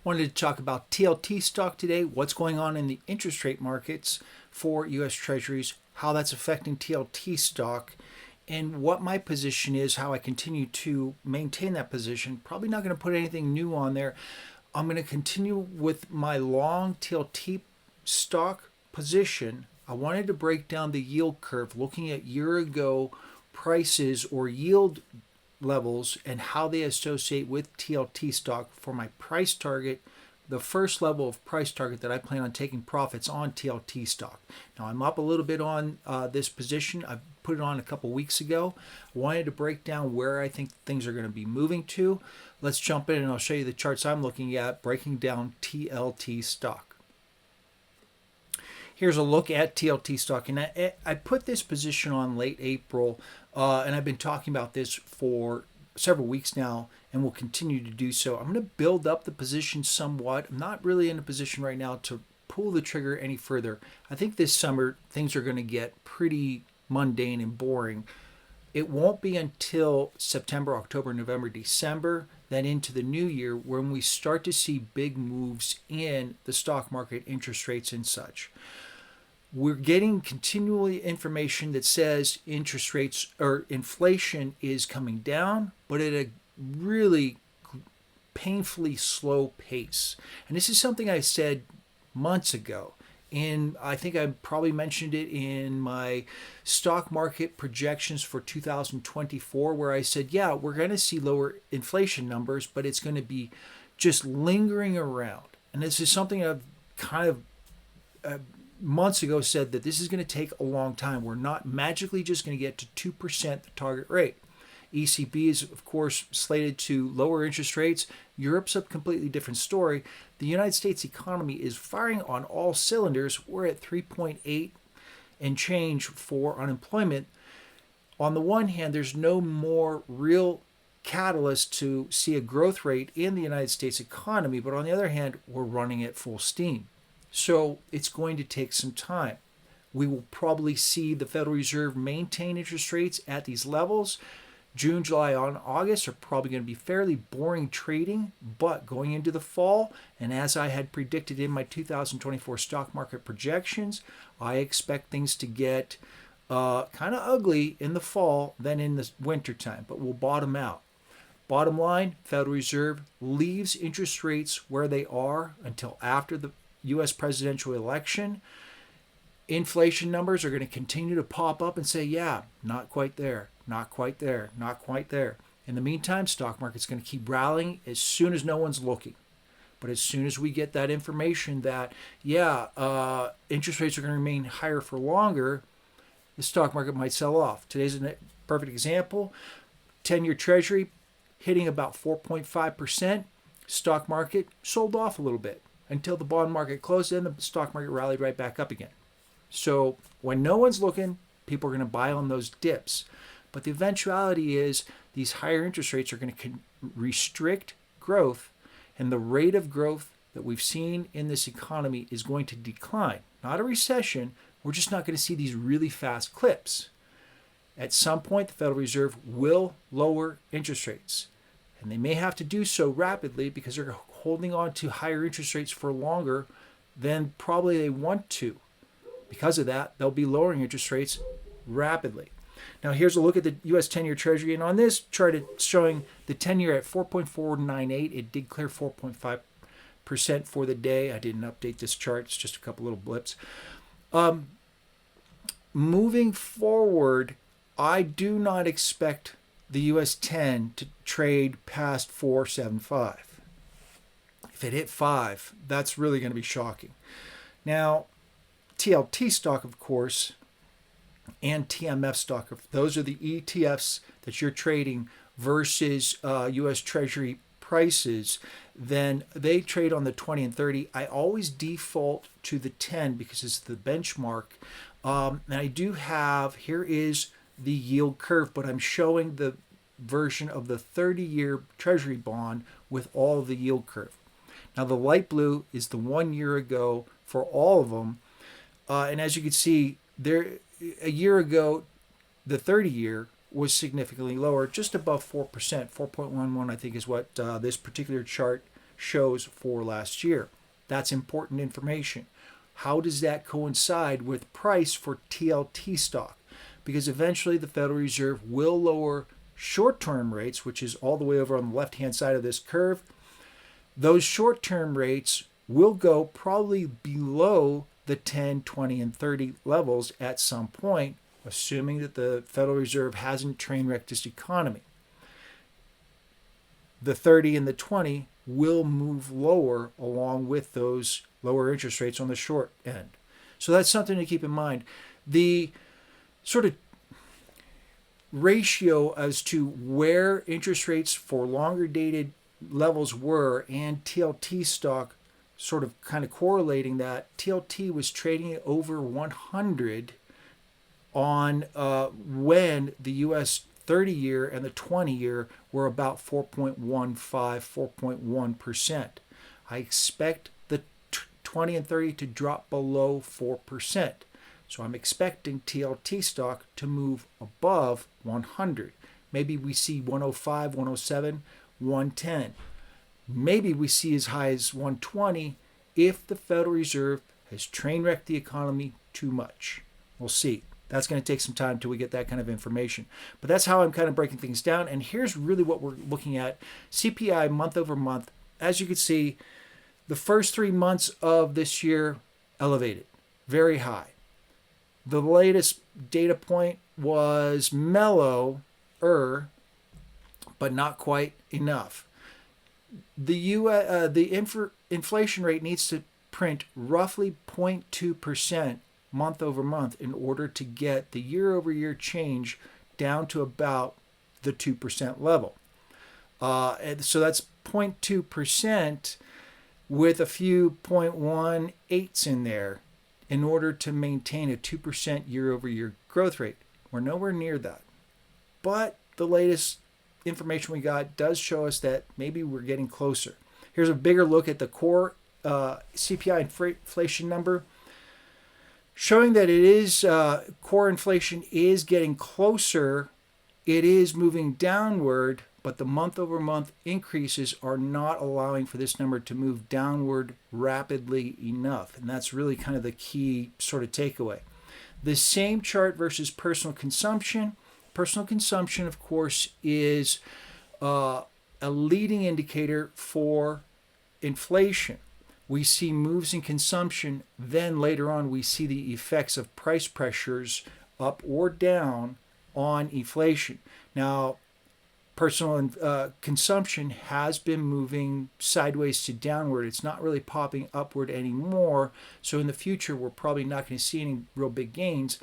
Wanted to talk about TLT stock today, what's going on in the interest rate markets for US Treasuries, how that's affecting TLT stock, and what my position is, how I continue to maintain that position. Probably not going to put anything new on there. I'm going to continue with my long TLT stock position. I wanted to break down the yield curve looking at year ago prices or yield levels and how they associate with TLT stock for my price target, the first level of price target that I plan on taking profits on TLT stock. Now I'm up a little bit on this position. I put it on a couple weeks ago. I wanted to break down where I think things are going to be moving to. Let's jump in and I'll show you the charts I'm looking at breaking down TLT stock. Here's a look at TLT stock, and I put this position on late April, and I've been talking about this for several weeks now, and will continue to do so. I'm going to build up the position somewhat. I'm not really in a position right now to pull the trigger any further. I think this summer things are going to get pretty mundane and boring. It won't be until September, October, November, December, then into the new year when we start to see big moves in the stock market, interest rates, and such. We're getting continually information that says interest rates or inflation is coming down, but at a really painfully slow pace. And this is something I said months ago. And I think I probably mentioned it in my stock market projections for 2024, where I said, yeah, we're going to see lower inflation numbers, but it's going to be just lingering around. And this is something I've kind of months ago said that this is going to take a long time. We're not magically just going to get to 2% the target rate. ECB is, of course, slated to lower interest rates. Europe's a completely different story. The United States economy is firing on all cylinders. We're at 3.8 and change for unemployment. On the one hand, there's no more real catalyst to see a growth rate in the United States economy, but on the other hand, we're running at full steam. So it's going to take some time. We will probably see the Federal Reserve maintain interest rates at these levels. June, July, and August are probably going to be fairly boring trading, but going into the fall, and as I had predicted in my 2024 stock market projections, I expect things to get kind of ugly in the fall than in the winter time, but we'll bottom out. Bottom line, Federal Reserve leaves interest rates where they are until after the U.S. presidential election. Inflation numbers are going to continue to pop up and say, yeah, not quite there, not quite there, not quite there. In the meantime, stock market's going to keep rallying as soon as no one's looking. But as soon as we get that information that, interest rates are going to remain higher for longer, the stock market might sell off. Today's a perfect example. 10-year Treasury hitting about 4.5%. Stock market sold off a little bit until the bond market closed, then the stock market rallied right back up again. So when no one's looking, people are going to buy on those dips. But the eventuality is these higher interest rates are going to restrict growth, and the rate of growth that we've seen in this economy is going to decline. Not a recession, we're just not going to see these really fast clips. At some point, the Federal Reserve will lower interest rates, and they may have to do so rapidly because they're holding on to higher interest rates for longer than probably they want to. Because of that, they'll be lowering interest rates rapidly. Now here's a look at the U.S. 10-year Treasury, and on this chart it's showing the 10-year at 4.498. It did clear 4.5% for the day. I didn't update this chart. It's just a couple little blips. Moving forward, I do not expect the U.S. 10 to trade past 4.75. If it hit 5, that's really going to be shocking. Now, TLT stock, of course, and TMF stock, those are the ETFs that you're trading versus U.S. Treasury prices, then they trade on the 20 and 30. I always default to the 10 because it's the benchmark. And I do have, here is the yield curve, but I'm showing the version of the 30-year Treasury bond with all of the yield curve. Now the light blue is the 1 year ago for all of them. And as you can see, there a year ago, the 30-year was significantly lower, just above 4%. 4.11, I think, is what this particular chart shows for last year. That's important information. How does that coincide with price for TLT stock? Because eventually the Federal Reserve will lower short-term rates, which is all the way over on the left-hand side of this curve. Those short-term rates will go probably below the 10, 20, and 30 levels at some point, assuming that the Federal Reserve hasn't train wrecked its economy. The 30 and the 20 will move lower along with those lower interest rates on the short end. So that's something to keep in mind. The sort of ratio as to where interest rates for longer dated levels were and TLT stock sort of kind of correlating that. TLT was trading at over 100 on when the U.S. 30-year and the 20-year were about 4.15, 4.1%. I expect the 20 and 30 to drop below 4%. So I'm expecting TLT stock to move above 100. Maybe we see 105, 107, 110. Maybe we see as high as 120 if the Federal Reserve has train wrecked the economy too much. We'll see. That's going to take some time until we get that kind of information. But that's how I'm kind of breaking things down. And here's really what we're looking at. CPI month over month. As you can see, the first 3 months of this year elevated, very high. The latest data point was mellower, but not quite enough. The inflation rate needs to print roughly 0.2% month over month in order to get the year over year change down to about the 2% level. And so that's 0.2% with a few 0.18s in there in order to maintain a 2% year over year growth rate. We're nowhere near that. But the latest information we got does show us that maybe we're getting closer. Here's a bigger look at the core CPI inflation number, showing that it is core inflation is getting closer. It is moving downward, but the month over month increases are not allowing for this number to move downward rapidly enough. And that's really kind of the key sort of takeaway. The same chart versus personal consumption. Personal consumption, of course, is a leading indicator for inflation. We see moves in consumption, then later on we see the effects of price pressures up or down on inflation. Now, personal consumption has been moving sideways to downward. It's not really popping upward anymore. So in the future, we're probably not going to see any real big gains,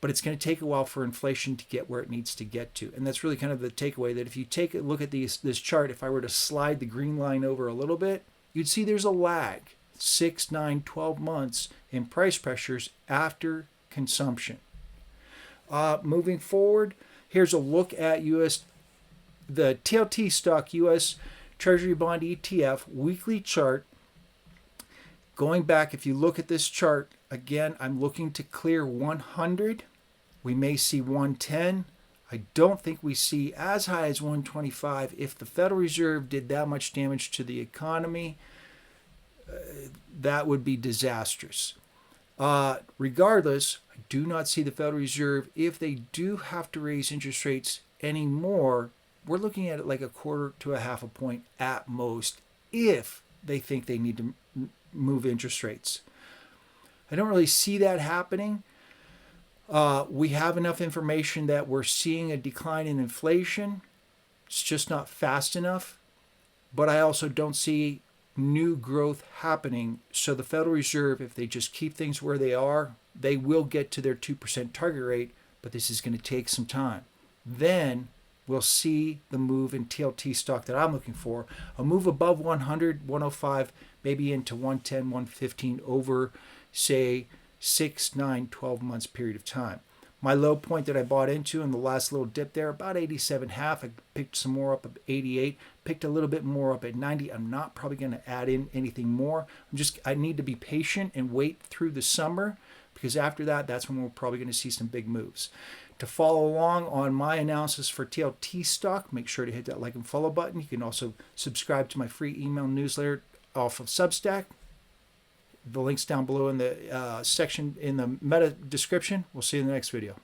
but it's going to take a while for inflation to get where it needs to get to. And that's really kind of the takeaway, that if you take a look at this chart, if I were to slide the green line over a little bit, you'd see there's a lag, 6, 9, 12 months in price pressures after consumption. Moving forward, here's a look at the TLT stock U.S. Treasury Bond ETF weekly chart. Going back, if you look at this chart, again, I'm looking to clear 100. We may see 110. I don't think we see as high as 125. If the Federal Reserve did that much damage to the economy, that would be disastrous. Regardless, I do not see the Federal Reserve, if they do have to raise interest rates anymore, we're looking at it like a quarter to a half a point at most, if they think they need to move interest rates. I don't really see that happening. We have enough information that we're seeing a decline in inflation. It's just not fast enough. But I also don't see new growth happening. So the Federal Reserve, if they just keep things where they are, they will get to their 2% target rate, but this is going to take some time. Then we'll see the move in TLT stock that I'm looking for, a move above 100, 105, maybe into 110, 115 over, say, 6, 9, 12 months period of time. My low point that I bought into in the last little dip there, about 87.5. I picked some more up at 88, picked a little bit more up at 90. I'm not probably going to add in anything more. I need to be patient and wait through the summer, because after that, that's when we're probably going to see some big moves. To follow along on my analysis for TLT stock, make sure to hit that like and follow button. You can also subscribe to my free email newsletter off of Substack. The link's down below in the section in the meta description. We'll see you in the next video.